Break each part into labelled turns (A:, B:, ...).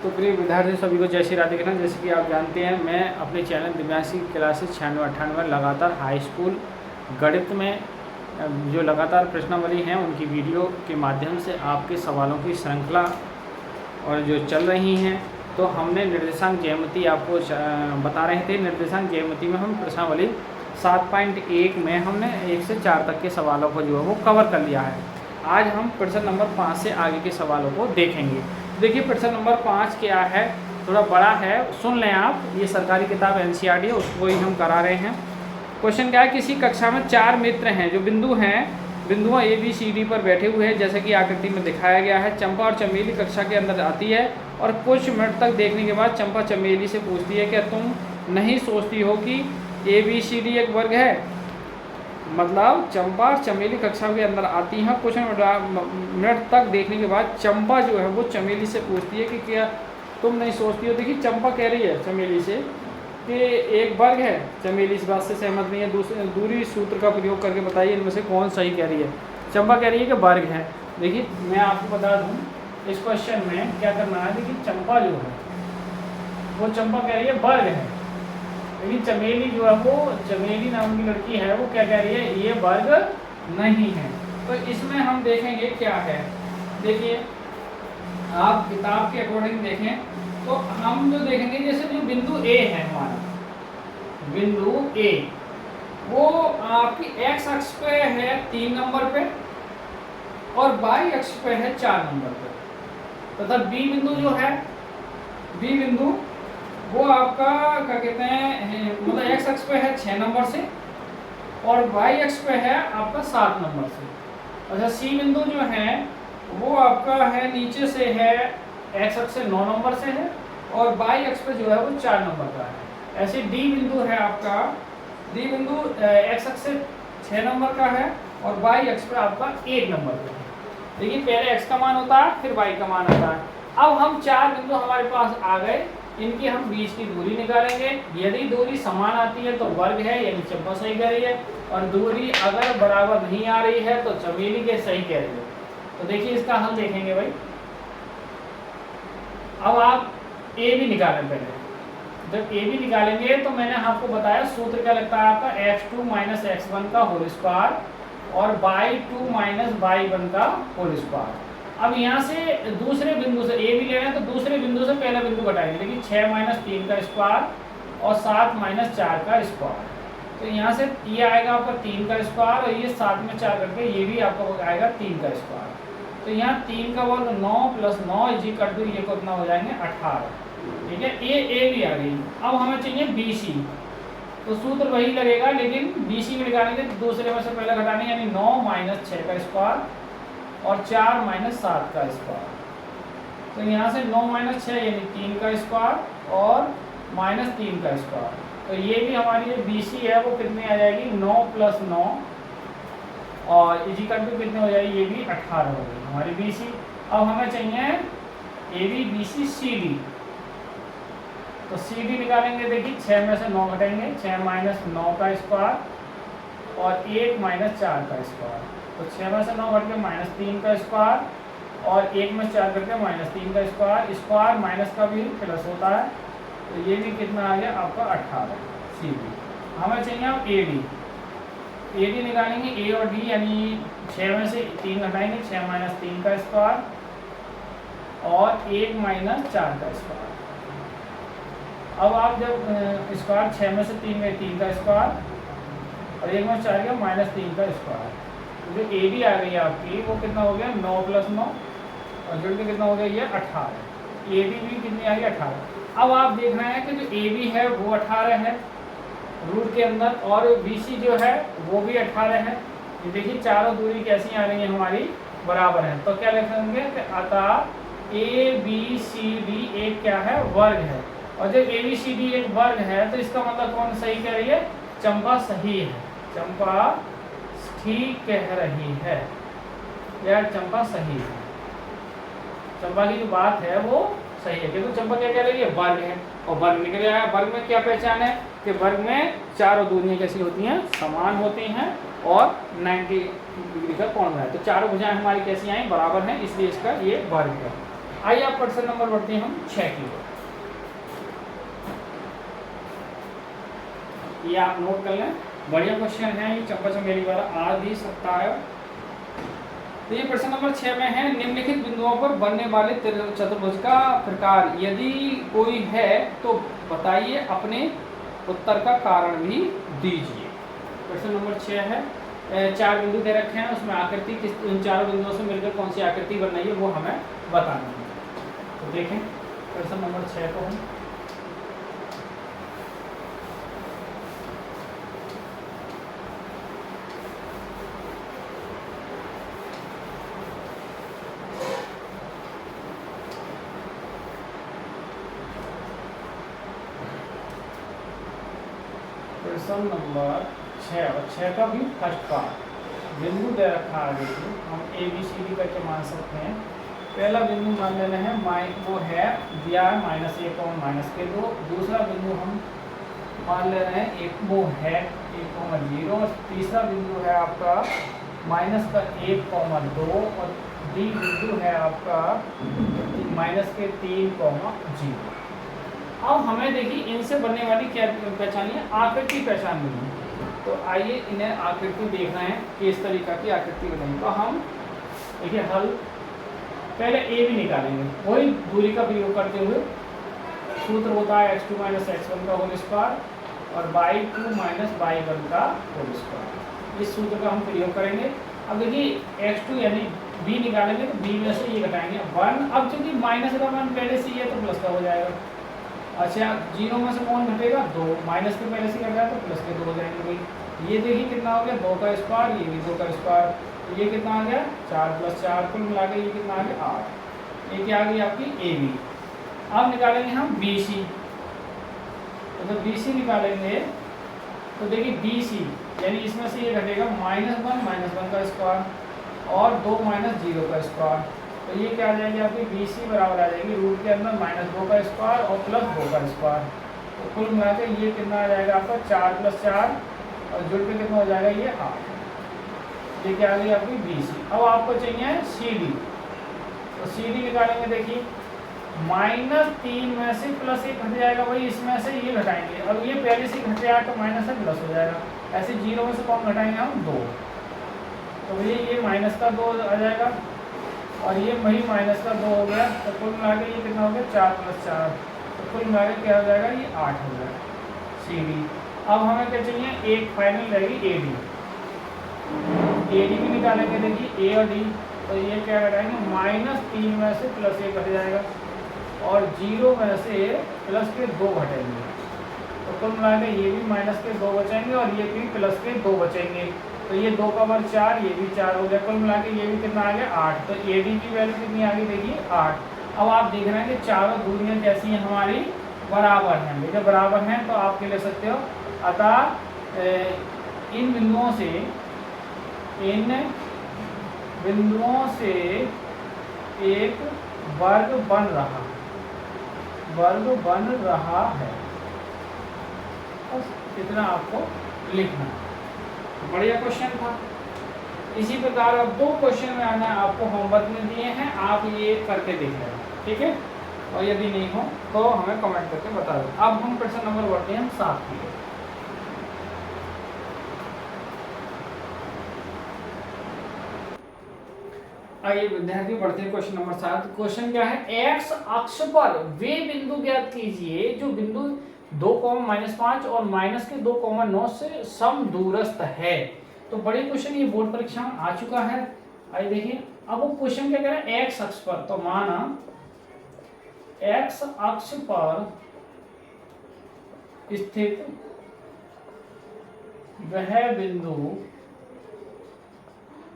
A: तो प्रिय विद्यार्थी सभी को जय श्री राधे कृष्ण। जैसे कि आप जानते हैं, मैं अपने चैनल दिव्यांशी क्लासेस 96-98 लगातार हाई स्कूल गणित में जो लगातार प्रश्नावली हैं उनकी वीडियो के माध्यम से आपके सवालों की श्रृंखला और जो चल रही हैं। तो हमने निर्देशांक ज्यामिति आपको बता रहे थे। निर्देशांक ज्यामिति में हम प्रश्नावली 7.1 में हमने 1 से 4 तक के सवालों को जो है वो कवर कर लिया है। आज हम प्रश्न नंबर 5 से आगे के सवालों को देखेंगे। देखिए प्रश्न नंबर 5 क्या है, थोड़ा बड़ा है, सुन लें आप। ये सरकारी किताब NCERT है, उसको ही हम करा रहे हैं। क्वेश्चन क्या है, किसी कक्षा में 4 मित्र हैं जो बिंदुओं ABCD पर बैठे हुए हैं, जैसे कि आकृति में दिखाया गया है। चंपा और चमेली कक्षा के अंदर आती है और कुछ मिनट तक देखने के बाद चंपा चमेली से पूछती है, क्या तुम नहीं सोचती हो कि ABCD एक वर्ग है? मतलब चंपा और चमेली कक्षा के अंदर आती हैं, कुछ मिनट तक देखने के बाद चंपा जो है वो चमेली से पूछती है कि क्या तुम नहीं सोचती हो। देखिए चंपा कह रही है चमेली से कि एक वर्ग है। चमेली इस बात से सहमत नहीं है। दूरी सूत्र का प्रयोग करके बताइए इनमें से कौन सही कह रही है। चंपा कह रही है कि वर्ग है। देखिए मैं आपको बता दूँ, इस क्वेश्चन में क्या करना है। देखिए चंपा जो है वो चंपा कह रही है वर्ग है, लेकिन चमेली जो है वो चमेली नाम की लड़की है वो क्या कह रही है, ये वर्ग नहीं है। तो इसमें हम देखेंगे क्या है। देखिए आप किताब के अकॉर्डिंग देखें तो हम जो देखेंगे, जैसे जो बिंदु A है, हमारा बिंदु A वो आपकी x अक्ष पे है 3 नंबर पे और y अक्ष पे है 4 नंबर पे, तथा B बिंदु जो है, B बिंदु वो आपका क्या कहते हैं, मतलब x अक्ष पे है 6 नंबर से और y अक्ष पे है आपका 7 नंबर से। अच्छा C बिंदु जो है वो आपका है नीचे से है, x अक्ष से 9 नंबर से है और y अक्ष पे जो है वो 4 नंबर का है। ऐसे D बिंदु है आपका, D बिंदु x अक्ष से 6 नंबर का है और y अक्ष पे आपका 1 नंबर का है। देखिए पहले x का मान होता है, फिर y का मान होता है। अब हम 4 बिंदु हमारे पास आ गए, इनकी हम बीच की दूरी निकालेंगे। यदि दूरी समान आती है तो वर्ग है, यानी चंपा सही कह रही है, और दूरी अगर बराबर नहीं आ रही है तो चमेली के सही कह रही है। तो देखिए इसका हल देखेंगे भाई। अब आप A भी निकालें। पहले जब A भी निकालेंगे तो मैंने आपको बताया सूत्र क्या लगता है आपका, x2 - x1 का होल स्क्वायर और y2 - y1 का होल स्क्वायर। अब यहाँ से दूसरे बिंदु से A भी ले रहे हैं तो दूसरे बिंदु से पहला बिंदु घटाएंगे। देखिए 6 - 3 का स्क्वायर और 7 - 4 का स्क्वायर। तो यहाँ से ये आएगा आपका 3 का स्क्वायर और ये 7 में 4 करके ये भी आपका आएगा 3 का स्क्वायर। तो यहाँ 3 का वर्ग 9 + 9 = ये कितना हो जाएंगे 18। ठीक है, A भी आ गई। अब हमें चाहिए BC, तो सूत्र वही लगेगा, लेकिन BC में निकालेंगे तो दूसरे में से पहले घटाने, यानी 9 - 6 का स्क्वायर और 4 - 7 का स्क्वायर। तो यहाँ से 9 - 6 यानी 3 का स्क्वायर और -3 का स्क्वायर। तो ये भी हमारी जो BC है वो कितनी आ जाएगी, 9 + 9 और = कितने हो जाएगी, ये भी 18 हो गई हमारी BC। अब हमें चाहिए AB BC CD, तो CD निकालेंगे। देखिए 6 में से 9 घटाएंगे, 6 - 9 का स्क्वायर और 1 - 4 का स्क्वायर। तो 6 में से 9 घट के -3 का स्क्वायर और 1 में 4 करके -3 का स्क्वायर। स्क्वायर माइनस का भी प्लस होता है, तो ये भी कितना आ गया आपका 18 CD। हमें चाहिए अब AD निकालेंगे। A और D यानी 6 में से 3 घटाएंगे, 6 - 3 का स्क्वायर और 1 - 4 का स्क्वायर। अब आप जब स्क्वायर 6 में से 3 में 3 का स्क्वायर और 1 में 4 का -3 का स्क्वायर। तो जो AD आ गई आपकी वो कितना हो गया, 9 + 9 और जुड़ के कितना हो गया, ये 18। AD भी कितनी आ गई, 18। अब आप देख रहे हैं कि जो AB है वो 18 है रूट के अंदर और BC जो है वो भी 18 है। ये देखिए चारों दूरी कैसी आ रही है, हमारी बराबर है। तो क्या लिखेंगे कि अतः ABCD एक क्या है, वर्ग है। और जब ABCD एक वर्ग है तो इसका मतलब कौन सही कह रही है, चंपा सही है, चंपा ठीक कह रही है, या चंपा सही है। चंपा की जो बात है वो सही है, क्योंकि चंपा क्या कह रही है, वर्ग है। और वर्ग निकल आया। वर्ग में क्या पहचान है कि वर्ग में चारों दूरियां कैसी होती हैं, समान होती हैं और 90 डिग्री का कोण है। तो चारों भुजाएं हमारी कैसी आई, बराबर हैं, इसलिए इसका ये वर्ग है। आइए आप प्रश्न नंबर बढ़ते हैं हम 6 की ओर। ये आप नोट कर लें, बढ़िया क्वेश्चन है ये, चंपा चमेली वाला आ भी सकता है। तो ये प्रश्न नंबर 6 में है, निम्नलिखित बिंदुओं पर बनने वाले चतुर्भुज का प्रकार यदि कोई है तो बताइए, अपने उत्तर का कारण भी दीजिए। प्रश्न नंबर 6 है, 4 बिंदु दे रखे हैं, उसमें आकृति किस उन चारों बिंदुओं से मिलकर कौन सी आकृति बन रही है वो हमें बताना है। तो देखें प्रश्न नंबर 6 को हम प्रश्न नंबर 6 और 6 का भी फर्स्ट पार्ट बिंदु दे रखा है। देखिए हम ए बी सी डी करके मान सकते हैं। पहला बिंदु मान लेना है वो है दिया है -1 और -2। दूसरा बिंदु हम मान ले रहे हैं एक वो है 1,0 और तीसरा बिंदु है आपका -1,2 और डी बिंदु है आपका -3,0। अब हमें देखिए इनसे बनने वाली क्या पहचानी है, आकृति पहचान लेनी। तो आइए इन्हें आकृति देखना है कि इस तरीका की आकृति बनेगी। तो हम देखिए हल पहले ए भी निकालेंगे, वही दूरी का प्रयोग करते हुए। सूत्र होता है x2 - x1 का होल स्क्वायर और y2 - y1 का होल स्क्वायर। इस सूत्र का हम प्रयोग करेंगे। अब देखिए x2 यानी b निकालेंगे तो b में से ये घटाएंगे 1। अब चूंकि माइनस का मान पहले से ही है तो प्लस का हो जाएगा। अच्छा 0 में से कौन घटेगा 2, माइनस के पहले से घटा तो प्लस के 2 हो जाएंगे भाई। ये देखिए कितना हो गया 2 का स्क्वायर, ये भी 2 का स्क्वायर, तो ये कितना आ गया 4 + 4 कुल मिला के ये कितना आ गया 8। ये क्या आ गई आपकी ए बी। अब निकालेंगे हम बी सी। तो जब बी सी निकालेंगे तो देखिए बी सी यानी इसमें से ये घटेगा -1 का स्क्वायर और 2 - 0 का स्क्वायर। तो ये क्या आ जाएगी आपकी बी सी बराबर आ जाएगी रूट के अंदर -2 का स्क्वायर और +2 का स्क्वायर। तो कुल मिला के ये कितना आ जाएगा आपका 4 + 4 और जुड़ के कितना हो जाएगा ये 8। ये क्या आ गई आपकी बी सी। अब आपको चाहिए सी डी। तो सी डी निकालेंगे। देखिए -3 में से +1 घट जाएगा, वही इसमें से ये घटाएंगे और ये पहले से घट जाएगा तो माइनस से प्लस हो जाएगा। ऐसे 0 में से कौन घटाएंगे हम 2, तो ये -2 आ जाएगा और ये वही -2 हो गया। तो कुल मिला के ये कितना हो गया 4 + 4। तो कुल मिला के क्या हो जाएगा ये 8 हो जाएगा सी डी। अब हमें क्या चाहिए एक फाइनल रहेगी ए डी। ए डी भी निकालेंगे। देखिए ए और डी तो ये क्या घटाएंगे -3 में से +1 घट जाएगा और 0 में से +2 घटेंगे। तो कुल मिला के ये भी -2 बचेंगे और ये भी +2 बचेंगे। तो ये 2 का वर्ग 4, ये भी 4 हो गया। कुल मिला के ये भी कितना आ गया 8। तो ए डी की वैल्यू कितनी आ गई देखिए 8। अब आप देख रहे हैं कि चारों दूरियां कैसी हैं हमारी बराबर हैं। देखिए बराबर हैं तो आप क्या ले सकते हो, अतः इन बिंदुओं से एक वर्ग बन रहा है। बस इतना आपको लिखना है। बढ़िया क्वेश्चन था। इसी प्रकार अब 2 क्वेश्चन में आना आपको होमवर्क में दिए हैं, आप ये करके देख लेना, ठीक है। और यदि नहीं हो तो हमें कमेंट करके बता दो। अब हम प्रश्न नंबर बढ़ते हैं 7 की। आइए विद्यार्थी बढ़ते हैं क्वेश्चन नंबर 7। क्वेश्चन क्या है, एक्स अक्ष पर वे बिंदु ज्ञात कीजिए जो बिंदु 2,-5 और -2,9 से समदूरस्थ है। तो बड़े क्वेश्चन ये बोर्ड परीक्षा में आ चुका है। आइए देखिए अब वो क्वेश्चन क्या कह रहा है, एक्स अक्ष पर। तो माना एक्स अक्ष पर स्थित वह बिंदु,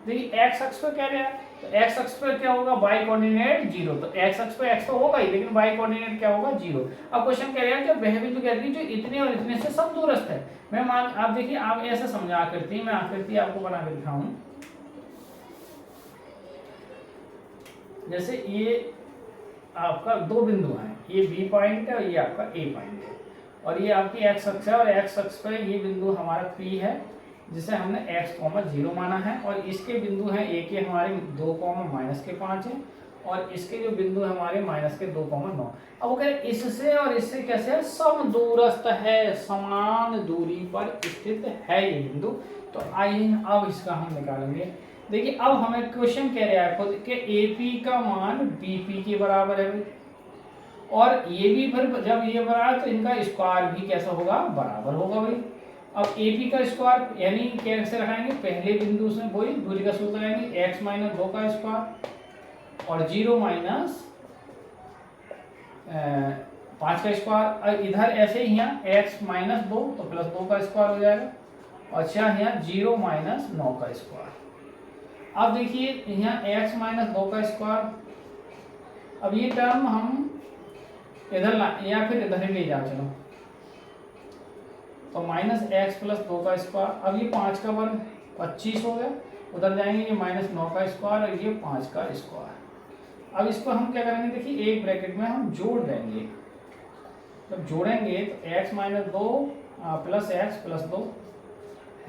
A: देखिए एक्स अक्ष पर क्या रहा है, तो एक्स अक्ष पर क्या होगा y कोऑर्डिनेट 0। तो एक्स अक्ष पर x तो होगा ही, लेकिन y कोऑर्डिनेट क्या होगा 0। अब क्वेश्चन कह रहा है कि वह बिंदु कह रही है जो इतने और इतने से समदूरस्थ है। मैं मान आप देखिए आप ऐसे समझा आकृति, मैं आकृति आपको बना के दिखाऊं। जैसे ये आपका 2 बिंदु हैं, ये B पॉइंट है और ये आपका A पॉइंट है और ये आपकी x अक्ष है और x अक्ष पर ये बिंदु हमारा P है जिसे हमने x, 0 माना है और इसके बिंदु हैं एक ये हमारे 2, -5 है और इसके जो बिंदु है हमारे माइनस के 2,9। अब वो कह रहे इससे और इससे कैसे है, सम दूरस्थ है, समान दूरी पर स्थित है ये बिंदु। तो आइए अब इसका हम निकालेंगे। देखिए अब हमें क्वेश्चन कह रहा है खुद के AP का मान BP के बराबर है भाई, और ये भी फिर जब ये बराबर तो इनका स्क्वायर भी कैसा होगा, बराबर होगा भाई। अब AP का स्क्वायर यानी कैसे रखाएंगे, पहले बिंदु से वही दूरी का सूत्र लगाएंगे, x माइनस 2 का स्क्वायर और 0 माइनस 5 का स्क्वायर। इधर ऐसे ही यहाँ x माइनस 2 तो प्लस 2 का स्क्वायर हो जाएगा, और अच्छा यहाँ 0 माइनस 9 का स्क्वायर। अब देखिए यहाँ x माइनस 2 का स्क्वायर, अब ये टर्म हम इधर या फिर इधर ही ले जाओ चलो, तो माइनस x प्लस 2 का स्क्वायर। अब ये 5 का वर्ग 25 हो गया, उधर जाएंगे ये माइनस 9 का स्क्वायर और ये 5 का स्क्वायर। अब इसको हम क्या करेंगे, देखिए एक ब्रैकेट में हम जोड़ देंगे। जब जोड़ेंगे तो x minus 2 plus x plus 2,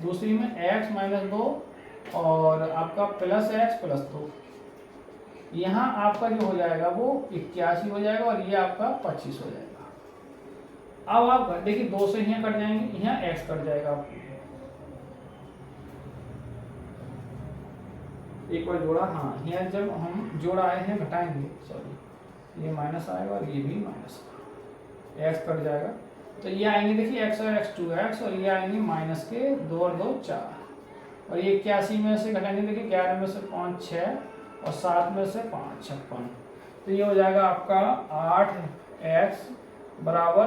A: दूसरी में x माइनस 2 और आपका प्लस x प्लस 2। यहाँ आपका जो हो जाएगा वो 81 हो जाएगा और ये आपका 25 हो जाएगा। अब आप देखिए 2 से यहाँ कट जाएंगे, यहाँ x कट जाएगा आपको। एक बार जोड़ा, हाँ यहाँ जब हम जोड़ा आए हैं घटाएंगे, सॉरी ये माइनस आएगा और ये भी माइनस, x कट जाएगा। तो ये आएंगे देखिए x और x 2x, और ये आएंगे माइनस के 2 और 2 4, और ये 81 में से घटाएंगे देखिए 11 में से 5 6 और 7 में से 5 56। तो ये हो जाएगा आपका 8x बराबर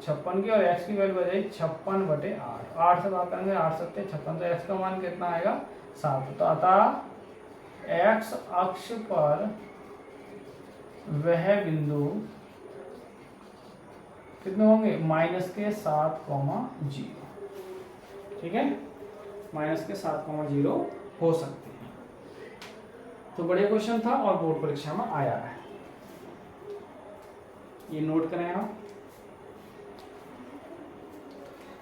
A: 56 की, और x की वैल्यू हो जाएगी 56/8। 8 से बात करेंगे 8 7 56, तो x का मान कितना आएगा 7। तो अतः x अक्ष पर वह बिंदु कितने होंगे, माइनस के 7,0। ठीक है, माइनस के 7,0 हो सकते हैं। तो बढ़िया क्वेश्चन था और बोर्ड परीक्षा में आया है, ये नोट करें आप।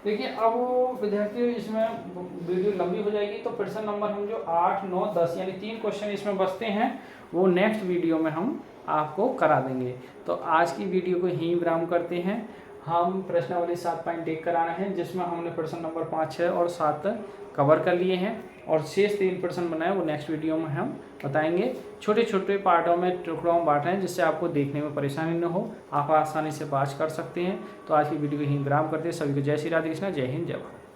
A: देखिए अब विद्यार्थी इसमें वीडियो लंबी हो जाएगी, तो प्रश्न नंबर हम जो 8 9 10 यानी 3 क्वेश्चन इसमें बचते हैं वो नेक्स्ट वीडियो में हम आपको करा देंगे। तो आज की वीडियो को यहीं विराम करते हैं। हम प्रश्नावली 7.1 करा रहे हैं, जिसमें हमने प्रश्न नंबर 5 6 और 7 कवर कर लिए हैं, और शेष 3 प्रश्न बनाए वो नेक्स्ट वीडियो में हम बताएंगे। छोटे छोटे पार्टों में, टुकड़ों में बांट रहे हैं, जिससे आपको देखने में परेशानी न हो, आप आसानी से बात कर सकते हैं। तो आज की वीडियो को यहीं विराम करते हैं। सभी को जय श्री राधे कृष्णा, जय हिंद, जय भारत।